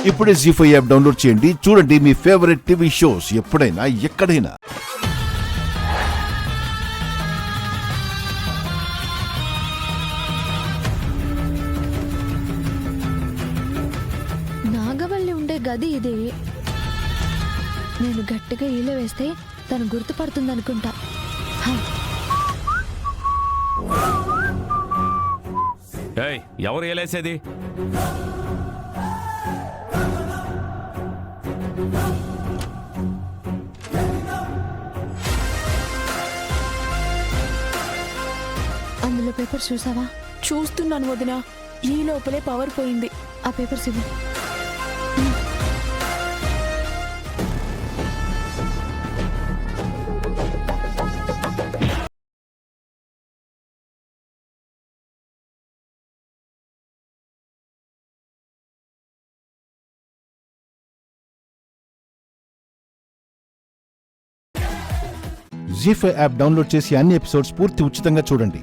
ఇప్పుడే జీ5 app download చేయండి. చూడండి మీ ఫేవరెట్ టీవీ షోస్ ఎప్పుడైనా ఎక్కడైనా. నాగవల్లి ఉండే గది ఇదే. నేను గట్టిగా ఈల వేస్తే తను గుర్తుపడుతుందనుకుంటా. ఎవరు ఏలేసేది? అందులో పేపర్స్ చూసావా? చూస్తున్నాను వదిన. ఈ లోపలే పవర్ పోయింది. ఆ పేపర్స్ ఇవ్వు. జీ5 యాప్ డౌన్లోడ్ చేసి అన్ని ఎపిసోడ్స్ పూర్తి ఉచితంగా చూడండి.